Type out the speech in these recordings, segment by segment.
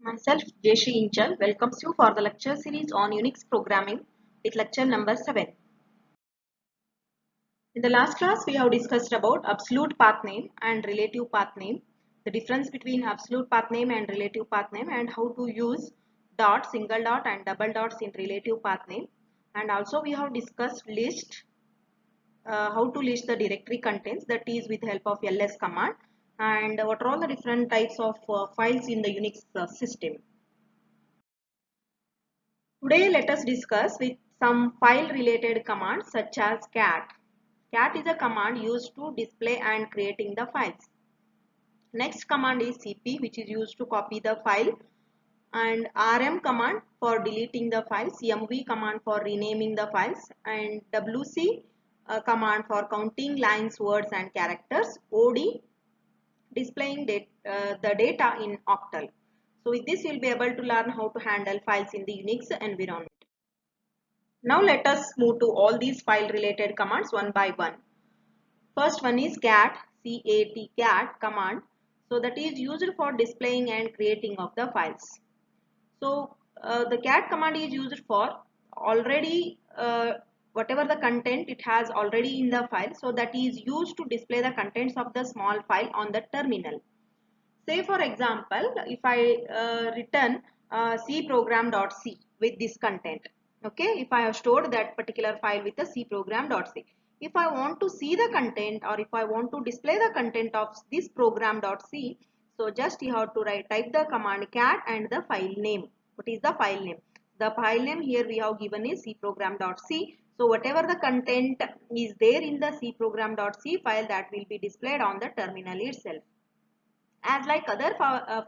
Myself, Jayashree Inchal, welcomes you for the lecture series on Unix programming with lecture number 7. In the last class, we have discussed about absolute path name and relative path name, the difference between absolute path name and relative path name, and how to use dot, single dot and double dots in relative path name. And also we have discussed how to list the directory contents, that is with help of ls command, and what are all the different types of files in the Unix system. Today let us discuss with some file related commands such as cat. Cat is a command used to display and creating the files. Next command is cp, which is used to copy the file, and rm command for deleting the files, mv command for renaming the files, and wc command for counting lines, words and characters, od displaying the data in octal. So with this you will be able to learn how to handle files in the Unix environment. Now let us move to all these file related commands one by one. First one is cat, cat command. So that is used for displaying and creating of the files. So the cat command is used for already whatever the content it has already in the file. So that is used to display the contents of the small file on the terminal. Say for example, if I return cprogram.c with this content, okay, if I have stored that particular file with the cprogram.c, if I want to see the content or if I want to display the content of this program.c, so just you have to type the command cat and the file name. What is the file name? The file name here we have given is cprogram.c. So whatever the content is there in the cprogram.c file, that will be displayed on the terminal itself. As like other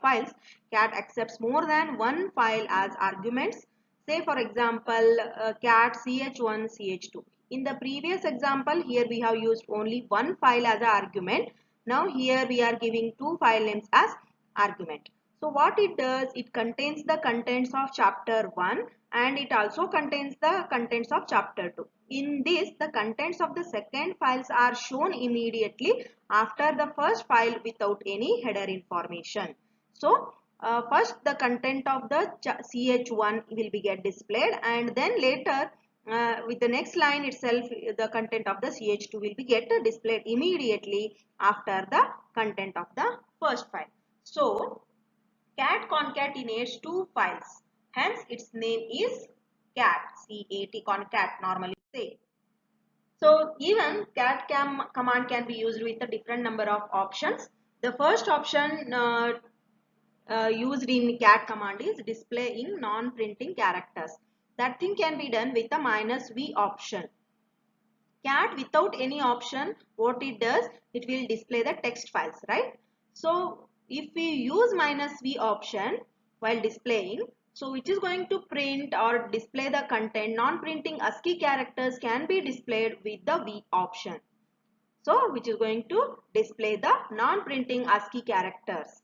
files, cat accepts more than one file as arguments. Say for example, cat ch1, ch2. In the previous example, here we have used only one file as an argument. Now here we are giving two file names as argument. So what it does, it contains the contents of chapter 1 and it also contains the contents of chapter 2. In this, the contents of the second files are shown immediately after the first file without any header information. So first the content of the ch1 will be get displayed, and then later with the next line itself the content of the ch2 will be get displayed immediately after the content of the first file. So cat concatenates two files, hence its name is cat, concat normally say. So even command can be used with a different number of options. The first option used in cat command is displaying non-printing characters. That thing can be done with the -v option. Cat without any option, what it does, it will display the text files, right? So if we use -v option while displaying, so which is going to print or display the content, non-printing ASCII characters can be displayed with the v option. So which is going to display the non-printing ASCII characters.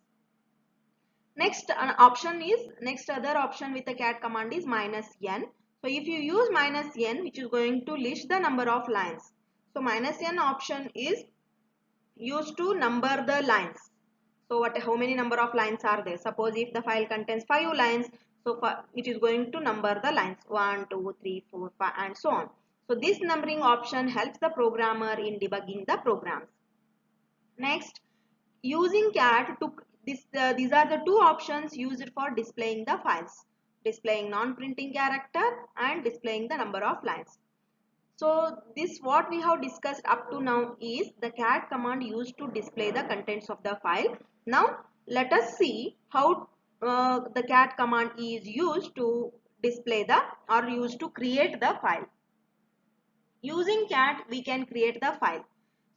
Next other option with the cat command is -n. So if you use -n, which is going to list the number of lines. So -n option is used to number the lines. So how many number of lines are there? Suppose if the file contains 5 lines, so it is going to number the lines 1, 2, 3, 4, 5 and so on. So this numbering option helps the programmer in debugging the programs. Next, using cat to these are the two options used for displaying the files, displaying non-printing character and displaying the number of lines. So this what we have discussed up to now is the cat command used to display the contents of the file. Now let us see how the cat command is used to display the or used to create the file. Using cat we can create the file.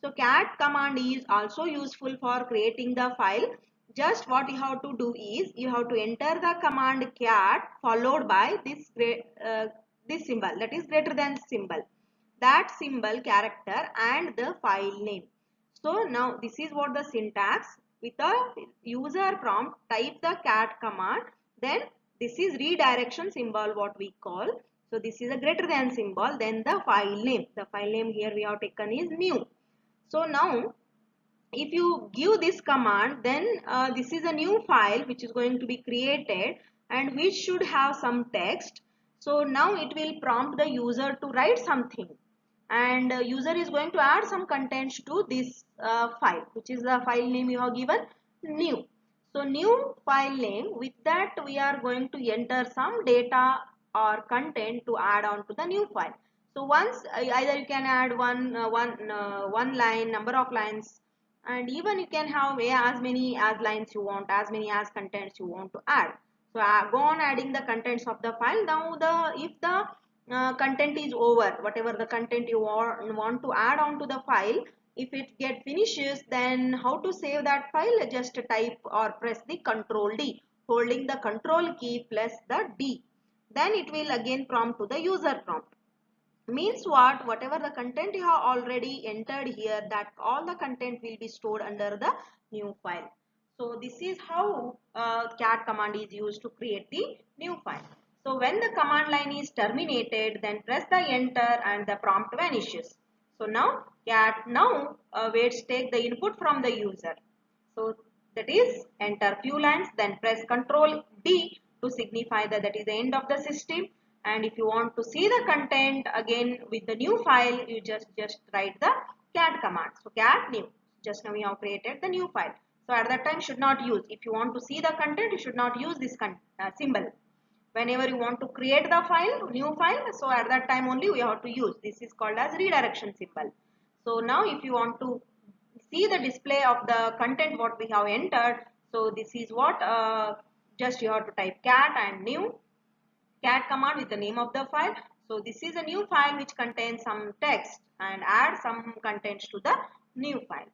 So cat command is also useful for creating the file. Just what you have to do is you have to enter the command cat followed by this symbol, that is greater than symbol. That symbol, character and the file name. So now this is what the syntax. With a user prompt, type the cat command, then this is redirection symbol what we call. So this is a greater than symbol, then the file name. The file name here we have taken is new. So now if you give this command, then this is a new file which is going to be created and which should have some text. So now it will prompt the user to write something, and user is going to add some contents to this file, which is the file name you have given, new. So new file name, with that we are going to enter some data or content to add on to the new file. So once either you can add one line, number of lines, and even you can have as many as lines you want, as many as contents you want to add. So go on adding the contents of the file. Now if the content is over, whatever the content you want to add on to the file, if it get finishes, then how to save that file? Just type or press the Control D, holding the Control key plus the D. Then it will again prompt to the user prompt. Means what? Whatever the content you have already entered here, that all the content will be stored under the new file. So this is how cat command is used to create the new file. So when the command line is terminated, then press the enter and the prompt vanishes. So now cat waits take the input from the user. So that is enter few lines, then press Control D to signify that that is the end of the system. And if you want to see the content again with the new file, you just write the cat command. So cat new, just now we have created the new file. So at that time should not use. If you want to see the content, you should not use this symbol. Whenever you want to create the file, new file, so at that time only we have to use. This is called as redirection symbol. So now if you want to see the display of the content what we have entered, so this is what just you have to type cat and new cat command with the name of the file. So this is a new file which contains some text, and add some contents to the new file.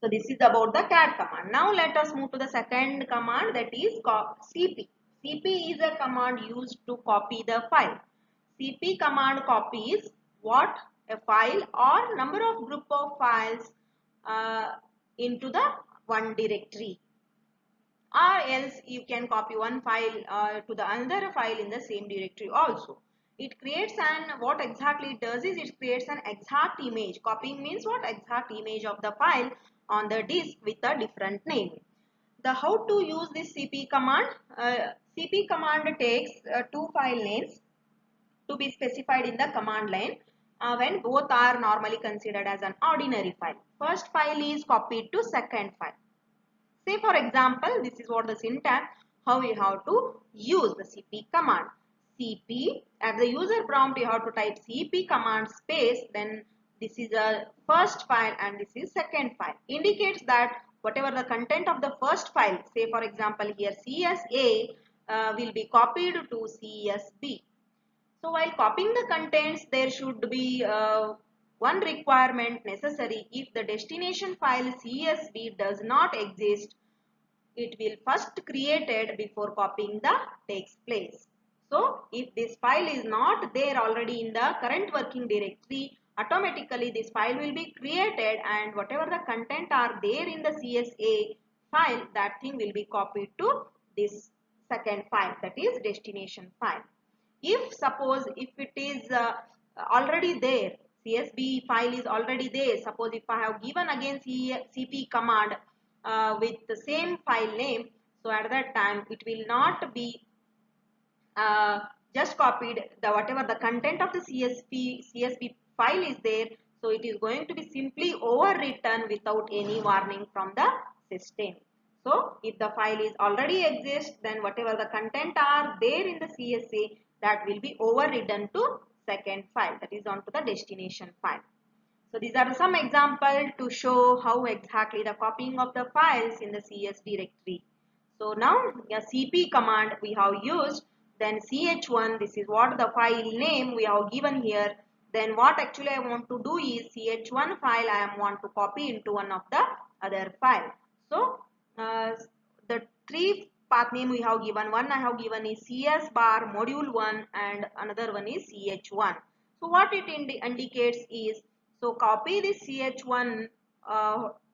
So this is about the cat command. Now let us move to the second command, that is cp. Cp is a command used to copy the file. Cp command copies what? A file or number of group of files into the one directory, or else you can copy one file to the another file in the same directory also. It creates an, what exactly it does is it creates an exact image. Copying means what? Exact image of the file on the disk with a different name. The how to use this cp command? Cp command takes two file names to be specified in the command line when both are normally considered as an ordinary file. First file is copied to second file. Say for example, this is what the syntax, how you have to use the cp command. Cp, at the user prompt you have to type cp command space, then this is a first file and this is second file. Indicates that whatever the content of the first file, say for example here CSA will be copied to CSB. So while copying the contents, there should be one requirement necessary. If the destination file CSV does not exist, it will first created before copying the takes place. So if this file is not there already in the current working directory, automatically this file will be created, and whatever the content are there in the CSA file, that thing will be copied to this second file, that is destination file. If suppose if it is already there, CSV file is already there, suppose if I have given again cp command with the same file name, so at that time it will not be uh, just copied the whatever the content of the CSV file is there, so it is going to be simply overwritten without any warning from the system. So if the file is already exists, then whatever the content are there in the CSA, that will be overridden to second file, that is onto the destination file. So these are some examples to show how exactly the copying of the files in the CS directory. So now a cp command we have used, then ch1, this is what the file name we have given here. Then what actually I want to do is ch1 file I want to copy into one of the other file. So the three path name we have given, one I have given is cs bar module 1 and another one is ch1. So what it indicates is, so copy this ch1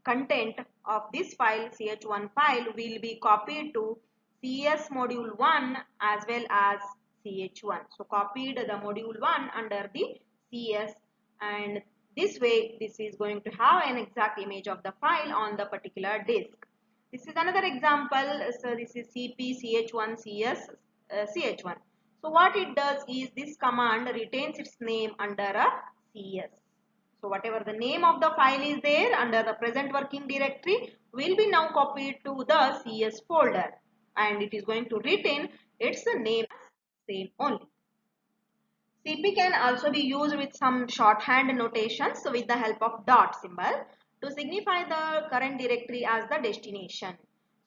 content of this file, ch1 file will be copied to cs module 1 as well as ch1. So copied the module 1 under the cs, and This way, this is going to have an exact image of the file on the particular disk. This is another example. So this is cp ch1 cs ch1. So what it does is this command retains its name under a cs. So whatever the name of the file is there under the present working directory will be now copied to the cs folder, and it is going to retain its name same only. CP can also be used with some shorthand notations with the help of dot symbol to signify the current directory as the destination.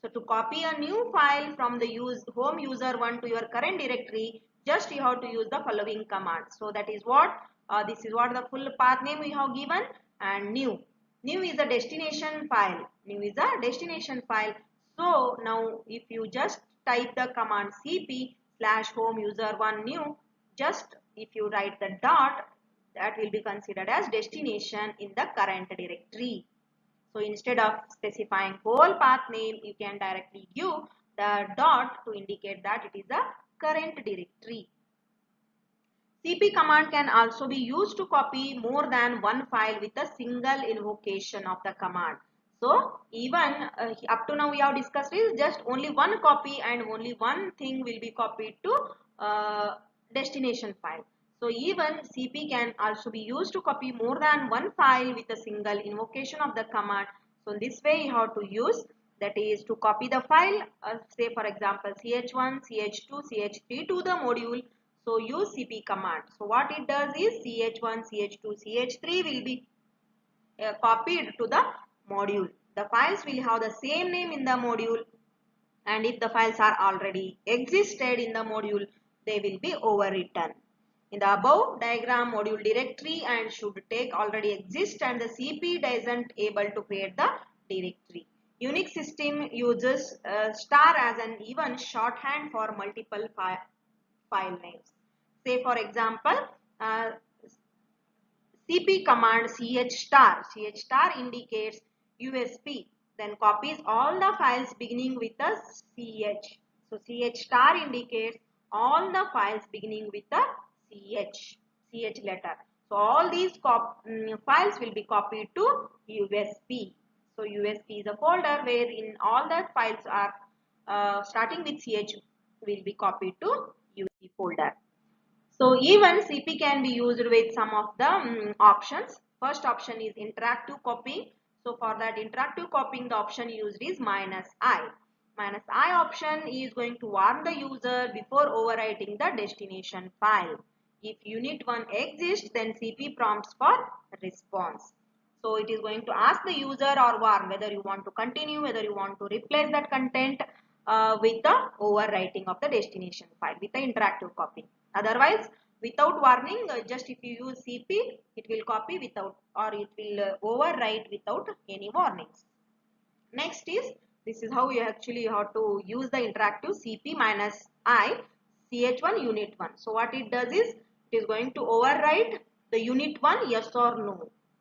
So to copy a new file from the home user one to your current directory, just you have to use the following command. So that is what this is what the full path name we have given, and new. New is a destination file. New is a destination file. So now if you just type the command cp slash home user one new, just if you write the dot, that will be considered as destination in the current directory. So instead of specifying whole path name, you can directly give the dot to indicate that it is a current directory. CP command can also be used to copy more than one file with a single invocation of the command. So even up to now we have discussed is just only one copy and only one thing will be copied to destination file. So even CP can also be used to copy more than one file with a single invocation of the command. So in this way you have to use, that is to copy the file, say for example ch1, ch2, ch3 to the module. So use cp command. So what it does is ch1, ch2, ch3 will be copied to the module. The files will have the same name in the module, and if the files are already existed in the module, they will be overwritten. In the above diagram, module directory and should take already exist, and the CP doesn't able to create the directory. Unix system uses star as an even shorthand for multiple file names. Say for example, cp command ch star indicates USB, then copies all the files beginning with a ch. So ch star indicates all the files beginning with a ch letter. So all these files will be copied to USB. So USB is a folder wherein all the files are starting with ch will be copied to USB folder. So even CP can be used with some of the options. First option is interactive copying. So for that interactive copying, the option used is -i. -i option is going to warn the user before overwriting the destination file. If unit 1 exists, then CP prompts for response. So it is going to ask the user or warn whether you want to continue, whether you want to replace that content with the overwriting of the destination file with the interactive copying. Otherwise, without warning, just if you use CP, it will copy without, or it will overwrite without any warnings. Next is, this is how you actually have to use the interactive CP -i ch1 unit 1. So what it does is, it is going to overwrite the unit 1 yes or no.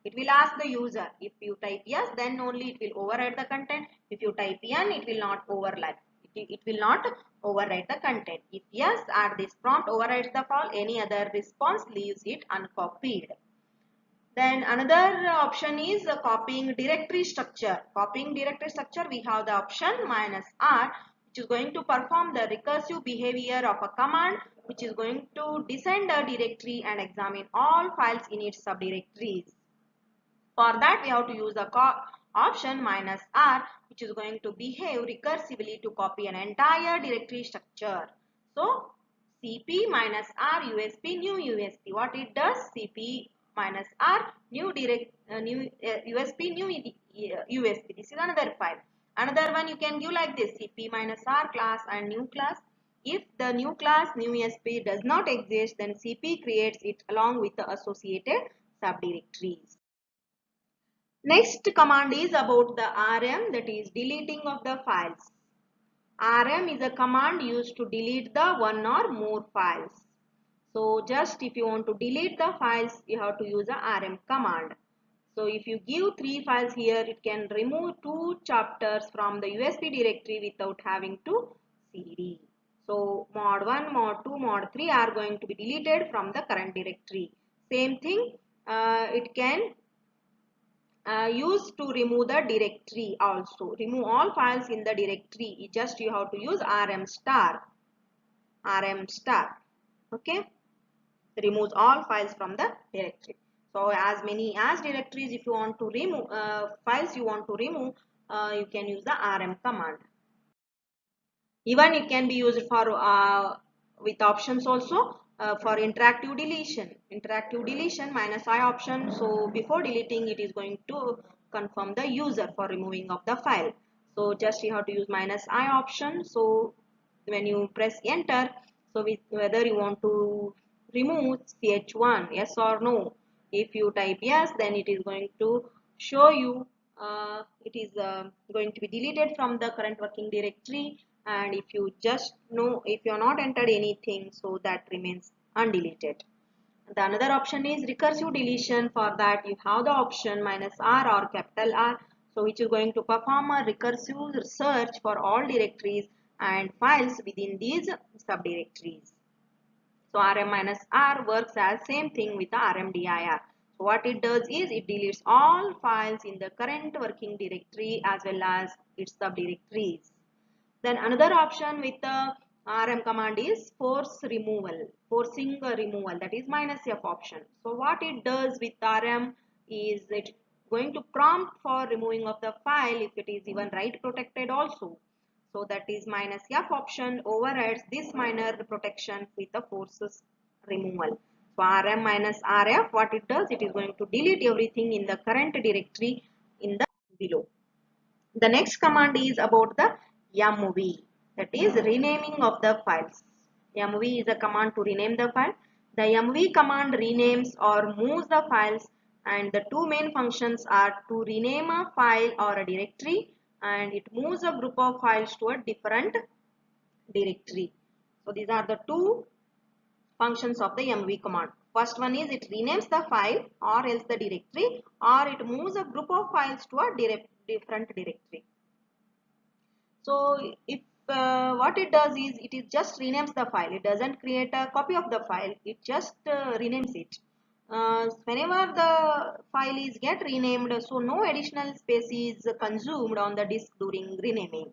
It will ask the user. If you type yes, then only it will overwrite the content. If you type n, it will not overlap. It will not overwrite the content. If yes, add this prompt overwrites the file. Any other response leaves it uncopied. Then another option is copying directory structure. Copying directory structure, we have the option -r, which is going to perform the recursive behavior of a command, which is going to descend a directory and examine all files in its subdirectories. For that, we have to use the option -r, which is going to behave recursively to copy an entire directory structure. So cp -r usb new usb. What it does? cp -r new usb new usb. This is another file. Another one you can give like this: cp -r class and new class. If the new class new usb does not exist, then cp creates it along with the associated subdirectories. Next command is about the rm, that is deleting of the files. Rm is a command used to delete the one or more files. So just if you want to delete the files, you have to use a rm command. So if you give 3 files here, it can remove 2 chapters from the USB directory without having to cd. So mod 1, mod 2, mod 3 are going to be deleted from the current directory. Same thing, it can use to remove the directory also. Remove all files in the directory. Just you have to use rm star. rm star. Okay. Removes all files from the directory. So as many as directories if you want to remove files you want to remove, you can use the rm command. Even it can be used for with options also, for interactive deletion. Interactive deletion minus I option. So before deleting it is going to confirm the user for removing of the file. So just you have to use minus I option. So when you press enter, so with whether you want to remove ch1 yes or no. If you type yes, then it is going to show you it is going to be deleted from the current working directory, and if you just know if you are not entered anything, so that remains undeleted. The another option is recursive deletion. For that you have the option minus R or capital R, so which is going to perform a recursive search for all directories and files within these subdirectories. So rm minus r works as same thing with the rmdir. So what it does is it deletes all files in the current working directory as well as its subdirectories. Then another option with the rm command is force removal, forcing a removal, that is minus f option. So what it does with rm is it going to prompt for removing of the file if it is even write protected also. So that is minus f option overrides this minor protection with the forces removal. So rm minus rf, what it does, it is going to delete everything in the current directory in the below. The next command is about the mv, that is renaming of the files. Mv is a command to rename the file. The mv command renames or moves the files, and the two main functions are to rename a file or a directory, and it moves a group of files to a different directory. So these are the two functions of the mv command. First one is it renames the file or else the directory, or it moves a group of files to a different directory. So if what it does is it just renames the file. It doesn't create a copy of the file. It just renames it. Whenever the file is get renamed, so no additional space is consumed on the disk during renaming.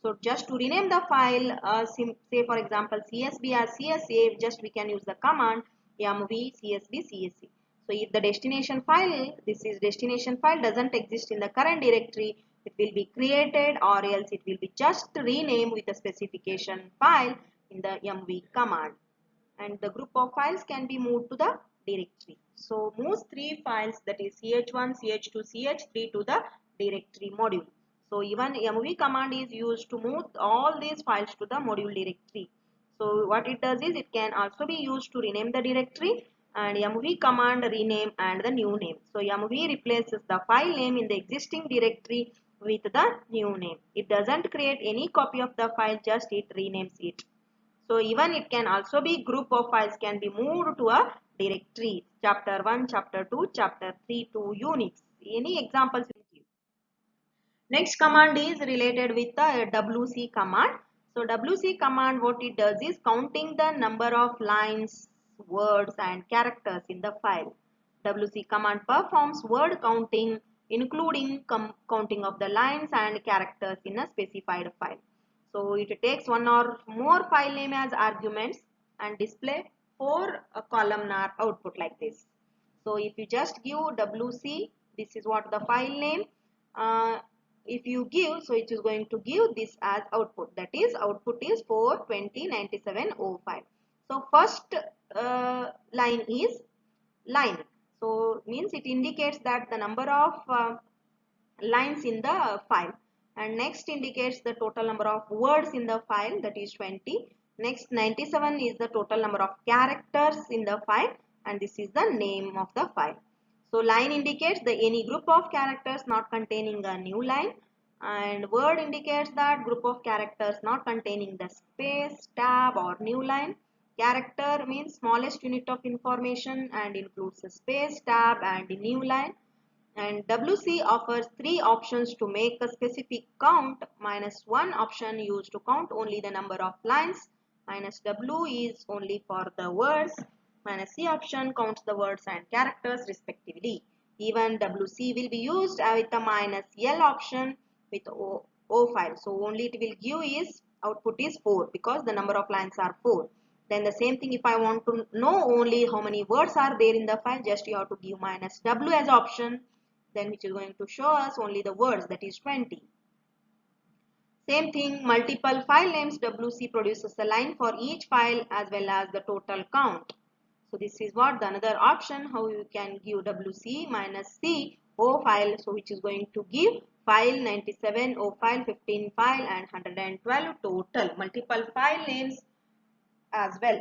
So just to rename the file, say for example CSB as CSA, just we can use the command mv CSB CSA. So if the destination file, this is destination file, doesn't exist in the current directory, it will be created, or else it will be just renamed with the specification file in the mv command. And the group of files can be moved to the directory. So moves three files, that is ch1, ch2, ch3 to the directory module. So even mv command is used to move all these files to the module directory. So what it does is it can also be used to rename the directory, and mv command rename and the new name. So mv replaces the file name in the existing directory with the new name. It doesn't create any copy of the file, just it renames it. So even it can also be group of files can be moved to a directory. Chapter 1, chapter 2, chapter 3 to Unix. Any examples you give. Next command is related with the wc command. So wc command, what it does is counting the number of lines, words and characters in the file. wc command performs word counting, including counting of the lines and characters in a specified file. So it takes one or more file name as arguments and display four columnar output like this. So if you just give wc, this is what the file name. If you give, so it is going to give this as output, that is output is 4209705. So first line is line, so means it indicates that the number of lines in the file, and next indicates the total number of words in the file, that is 20. Next 97 is the total number of characters in the file, and this is the name of the file. So line indicates the any group of characters not containing a new line, and word indicates that group of characters not containing the space, tab or new line. Character means smallest unit of information and includes a space, tab and new line. And WC offers three options to make a specific count. -1 option used to count only the number of lines. -W is only for the words. minus C option counts the words and characters respectively. Even WC will be used with the minus L option with O file. So only it will give is output is 4 because the number of lines are 4. Then the same thing, if I want to know only how many words are there in the file, just you have to give minus W as option, then which is going to show us only the words, that is 20. Same thing, multiple file names, WC produces a line for each file as well as the total count. So this is what the another option, how you can give WC minus C O file, so which is going to give file 97, O file 15 file and 112 total, multiple file names as well.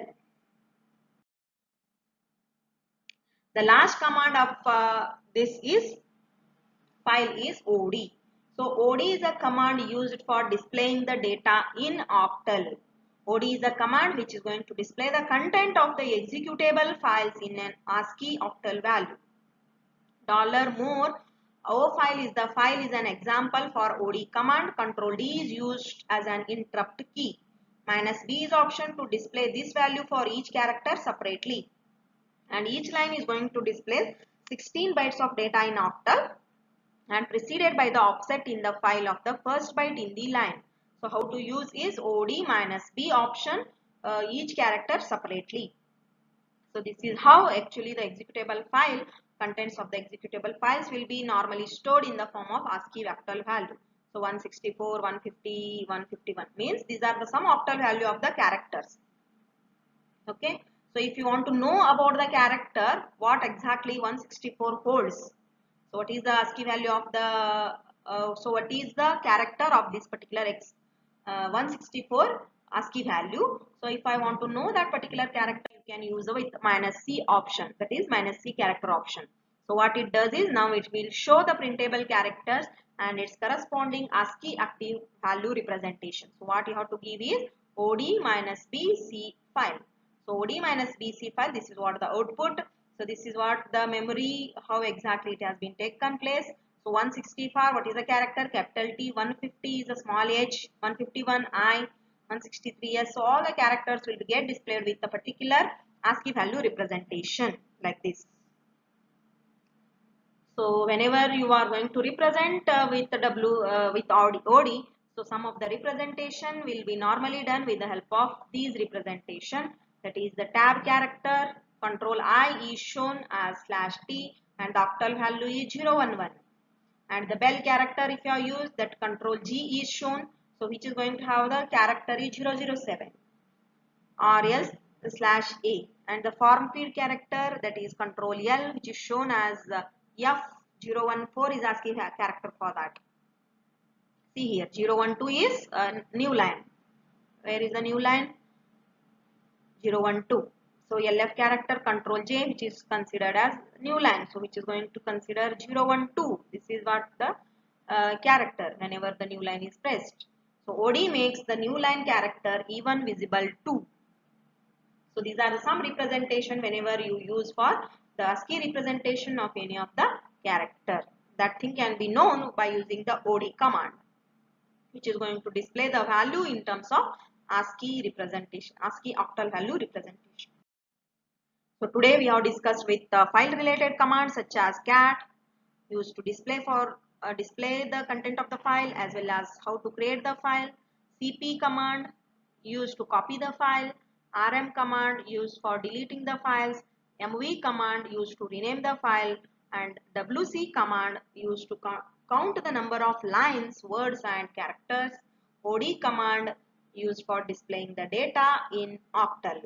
The last command of this is file is OD. So OD is a command used for displaying the data in octal. OD is a command which is going to display the content of the executable files in an ASCII octal value. $more O file is an example for OD command. Control D is used as an interrupt key. Minus B is option to display this value for each character separately. And each line is going to display 16 bytes of data in octal and preceded by the offset in the file of the first byte in the line. So how to use is OD minus B option, each character separately. So this is how actually the executable file, contents of the executable files will be normally stored in the form of ASCII octal value. So 164, 150, 151 means these are the some octal value of the characters. Okay. So if you want to know about the character, what exactly 164 holds. So what is the ASCII value of the, so what is the character of this particular 164 ASCII value. So if I want to know that particular character, you can use with minus C option, that is minus C character option. So what it does is now it will show the printable characters and its corresponding ASCII active value representation. So what you have to give is OD minus BC file. So OD minus BC file, this is what the output. So this is what the memory, how exactly it has been taken place. So 164, what is the character? Capital T. 150 is a small h. 151 I. 163 s. So all the characters will get displayed with the particular ASCII value representation like this. So whenever you are going to represent with the with OD, so some of the representation will be normally done with the help of these representation. That is the tab character, control I is shown as /t and the octal value is 011. And the bell character, if you are used, that control G is shown, so which is going to have the character is 007 or else /a. And the form feed character, that is control L, which is shown as F014 is ASCII character for that. See here, 012 is a new line. Where is the new line? 012. So LF character, control J, which is considered as new line. So which is going to consider 012. This is what the character whenever the new line is pressed. So OD makes the new line character even visible too. So these are some representation whenever you use for the ASCII representation of any of the character. That thing can be known by using the OD command, which is going to display the value in terms of ASCII representation, ASCII octal value representation. So today we have discussed with file related commands such as cat, used to display for display the content of the file as well as how to create the file, cp command used to copy the file, rm command used for deleting the files, mv command used to rename the file, and wc command used to count the number of lines, words and characters, od command used for displaying the data in octal.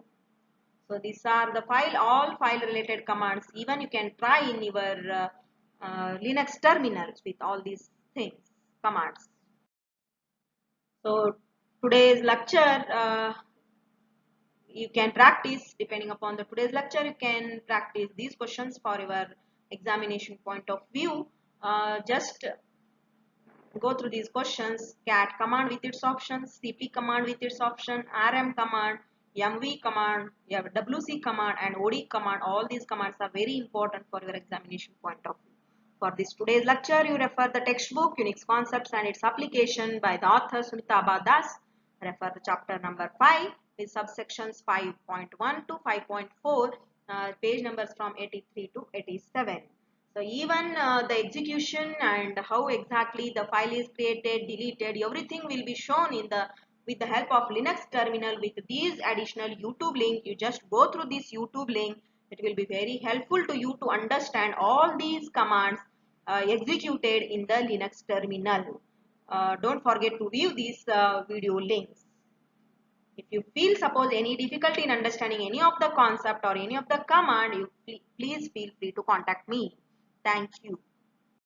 So these are the all file related commands. Even you can try in your Linux terminals with all these things, commands. So today's lecture, you can practice depending upon the today's lecture. You can practice these questions for your examination point of view. Just go through these questions. Cat command with its options, cp command with its option, rm command, mv command, you have wc command and od command. All these commands are very important for your examination point of view. For this today's lecture, you refer the textbook Unix Concepts and its Application by the author Sunita Das. Refer the chapter number 5 with subsections 5.1 to 5.4 page numbers from 83 to 87. So even the execution and how exactly the file is created, deleted, everything will be shown in the with the help of Linux terminal with these additional YouTube link. You just go through this YouTube link. It will be very helpful to you to understand all these commands executed in the Linux terminal. Don't forget to view these video links. If you feel suppose any difficulty in understanding any of the concept or any of the command, you please feel free to contact me. Thank you.